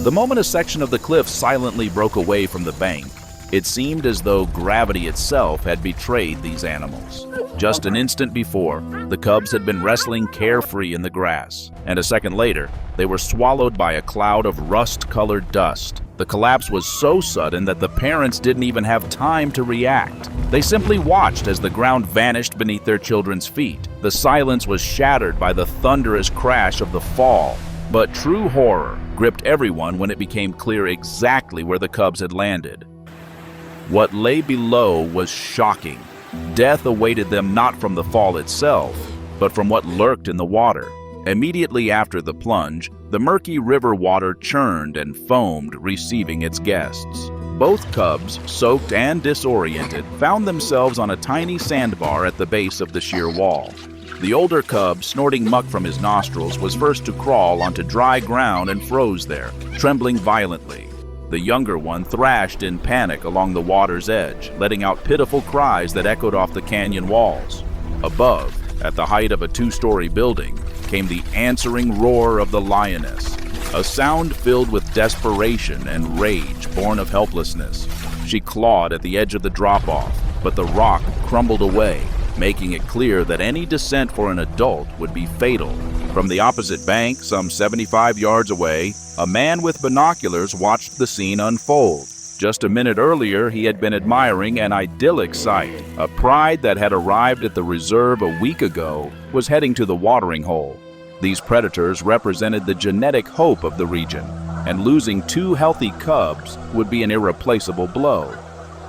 The moment a section of the cliff silently broke away from the bank, it seemed as though gravity itself had betrayed these animals. Just an instant before, the cubs had been wrestling carefree in the grass, and a second later, they were swallowed by a cloud of rust-colored dust. The collapse was so sudden that the parents didn't even have time to react. They simply watched as the ground vanished beneath their children's feet. The silence was shattered by the thunderous crash of the fall. But true horror gripped everyone when it became clear exactly where the cubs had landed. What lay below was shocking. Death awaited them not from the fall itself, but from what lurked in the water. Immediately after the plunge, the murky river water churned and foamed, receiving its guests. Both cubs, soaked and disoriented, found themselves on a tiny sandbar at the base of the sheer wall. The older cub, snorting muck from his nostrils, was first to crawl onto dry ground and froze there, trembling violently. The younger one thrashed in panic along the water's edge, letting out pitiful cries that echoed off the canyon walls. Above, at the height of a two-story building, came the answering roar of the lioness, a sound filled with desperation and rage born of helplessness. She clawed at the edge of the drop-off, but the rock crumbled away, making it clear that any descent for an adult would be fatal. From the opposite bank, some 75 yards away, a man with binoculars watched the scene unfold. Just a minute earlier, he had been admiring an idyllic sight. A pride that had arrived at the reserve a week ago was heading to the watering hole. These predators represented the genetic hope of the region, and losing two healthy cubs would be an irreplaceable blow.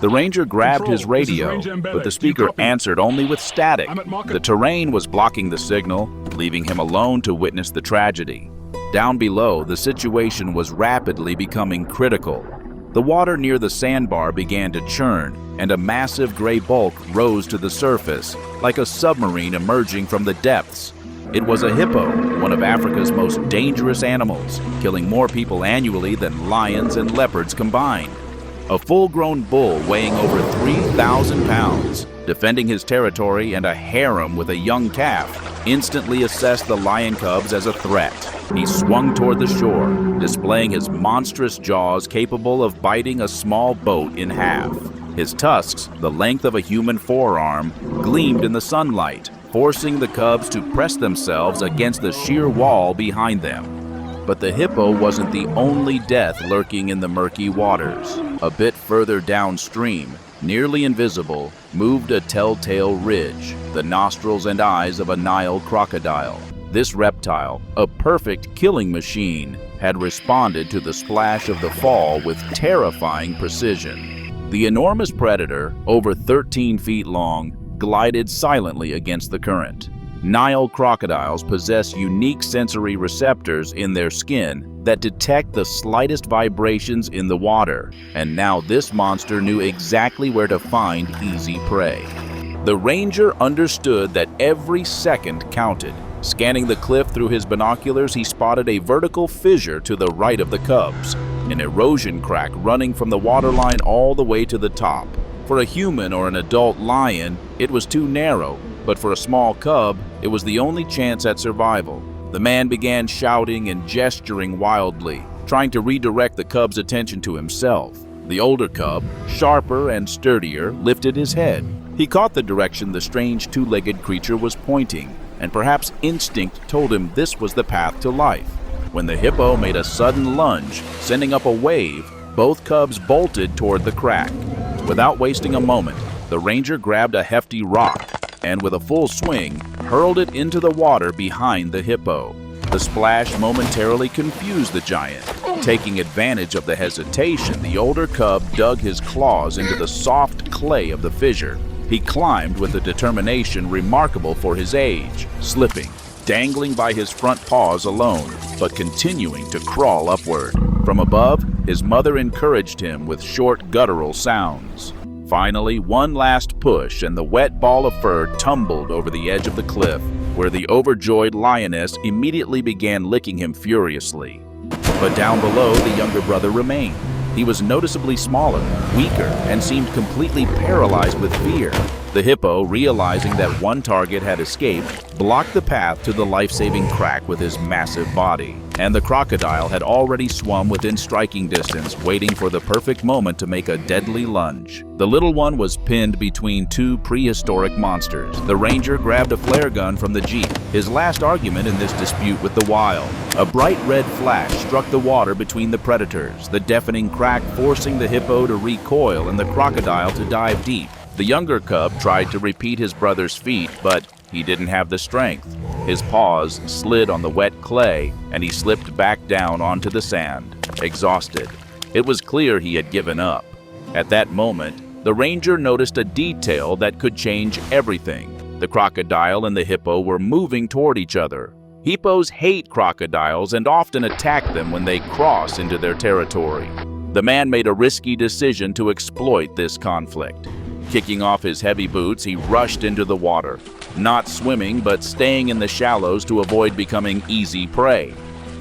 The ranger grabbed his radio, but the speaker answered only with static. The terrain was blocking the signal, leaving him alone to witness the tragedy. Down below, the situation was rapidly becoming critical. The water near the sandbar began to churn, and a massive gray bulk rose to the surface, like a submarine emerging from the depths. It was a hippo, one of Africa's most dangerous animals, killing more people annually than lions and leopards combined. A full-grown bull weighing over 3,000 pounds, defending his territory, and a harem with a young calf instantly assessed the lion cubs as a threat. He swung toward the shore, displaying his monstrous jaws capable of biting a small boat in half. His tusks, the length of a human forearm, gleamed in the sunlight, forcing the cubs to press themselves against the sheer wall behind them. But the hippo wasn't the only death lurking in the murky waters. A bit further downstream, nearly invisible, moved a telltale ridge, the nostrils and eyes of a Nile crocodile. This reptile, a perfect killing machine, had responded to the splash of the fall with terrifying precision. The enormous predator, over 13 feet long, glided silently against the current. Nile crocodiles possess unique sensory receptors in their skin that detect the slightest vibrations in the water, and now this monster knew exactly where to find easy prey. The ranger understood that every second counted. Scanning the cliff through his binoculars, he spotted a vertical fissure to the right of the cubs, an erosion crack running from the waterline all the way to the top. For a human or an adult lion, it was too narrow, but for a small cub, it was the only chance at survival. The man began shouting and gesturing wildly, trying to redirect the cub's attention to himself. The older cub, sharper and sturdier, lifted his head. He caught the direction the strange two-legged creature was pointing, and perhaps instinct told him this was the path to life. When the hippo made a sudden lunge, sending up a wave, both cubs bolted toward the crack. Without wasting a moment, the ranger grabbed a hefty rock and with a full swing, hurled it into the water behind the hippo. The splash momentarily confused the giant. Taking advantage of the hesitation, the older cub dug his claws into the soft clay of the fissure. He climbed with a determination remarkable for his age, slipping, dangling by his front paws alone, but continuing to crawl upward. From above, his mother encouraged him with short guttural sounds. Finally, one last push, and the wet ball of fur tumbled over the edge of the cliff, where the overjoyed lioness immediately began licking him furiously. But down below, the younger brother remained. He was noticeably smaller, weaker, and seemed completely paralyzed with fear. The hippo, realizing that one target had escaped, blocked the path to the life-saving crack with his massive body. and the crocodile had already swum within striking distance, waiting for the perfect moment to make a deadly lunge. The little one was pinned between two prehistoric monsters. The ranger grabbed a flare gun from the jeep, his last argument in this dispute with the wild. A bright red flash struck the water between the predators, the deafening crack forcing the hippo to recoil and the crocodile to dive deep. The younger cub tried to repeat his brother's feat, but he didn't have the strength. His paws slid on the wet clay, and he slipped back down onto the sand, exhausted. It was clear he had given up. At that moment, the ranger noticed a detail that could change everything. The crocodile and the hippo were moving toward each other. Hippos hate crocodiles and often attack them when they cross into their territory. The man made a risky decision to exploit this conflict. Kicking off his heavy boots, he rushed into the water, not swimming but staying in the shallows to avoid becoming easy prey.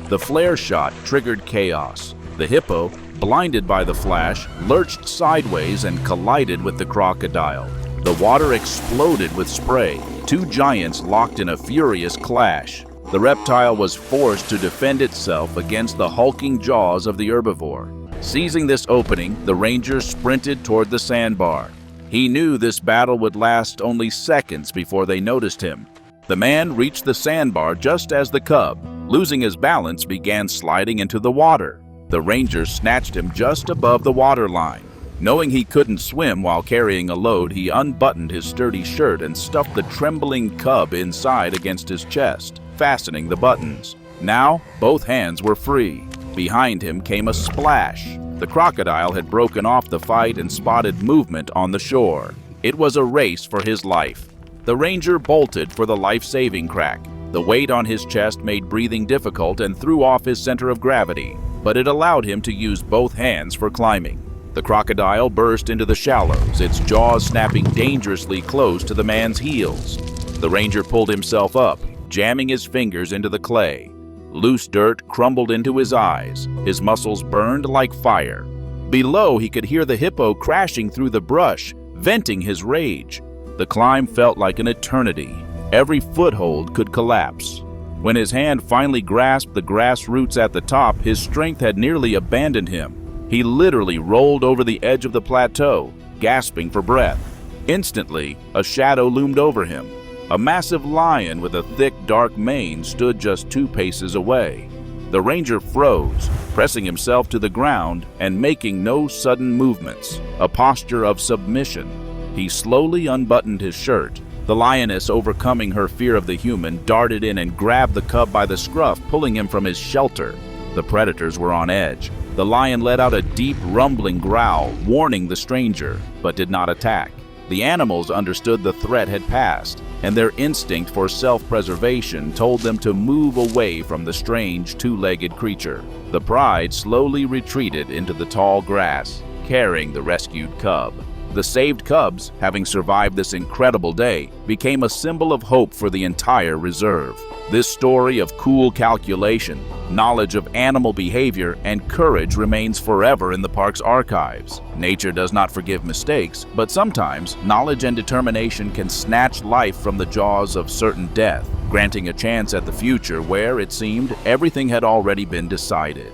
The flare shot triggered chaos. The hippo, blinded by the flash, lurched sideways and collided with the crocodile. The water exploded with spray. Two giants locked in a furious clash. The reptile was forced to defend itself against the hulking jaws of the herbivore. Seizing this opening, the ranger sprinted toward the sandbar. He knew this battle would last only seconds before they noticed him. The man reached the sandbar just as the cub, losing his balance, began sliding into the water. The ranger snatched him just above the waterline. Knowing he couldn't swim while carrying a load, he unbuttoned his sturdy shirt and stuffed the trembling cub inside against his chest, fastening the buttons. Now, both hands were free. Behind him came a splash. The crocodile had broken off the fight and spotted movement on the shore. It was a race for his life. The ranger bolted for the life-saving crack. The weight on his chest made breathing difficult and threw off his center of gravity, but it allowed him to use both hands for climbing. The crocodile burst into the shallows, its jaws snapping dangerously close to the man's heels. The ranger pulled himself up, jamming his fingers into the clay. Loose dirt crumbled into his eyes. His muscles burned like fire. Below, he could hear the hippo crashing through the brush, venting his rage. The climb felt like an eternity. Every foothold could collapse. When his hand finally grasped the grass roots at the top, his strength had nearly abandoned him. He literally rolled over the edge of the plateau, gasping for breath. Instantly, a shadow loomed over him. A massive lion with a thick, dark mane stood just 2 paces away. The ranger froze, pressing himself to the ground and making no sudden movements, a posture of submission. He slowly unbuttoned his shirt. The lioness, overcoming her fear of the human, darted in and grabbed the cub by the scruff, pulling him from his shelter. The predators were on edge. The lion let out a deep, rumbling growl, warning the stranger, but did not attack. The animals understood the threat had passed, and their instinct for self-preservation told them to move away from the strange 2-legged creature. The pride slowly retreated into the tall grass, carrying the rescued cub. The saved cubs, having survived this incredible day, became a symbol of hope for the entire reserve. This story of cool calculation, knowledge of animal behavior, and courage remains forever in the park's archives. Nature does not forgive mistakes, but sometimes knowledge and determination can snatch life from the jaws of certain death, granting a chance at the future where, it seemed, everything had already been decided.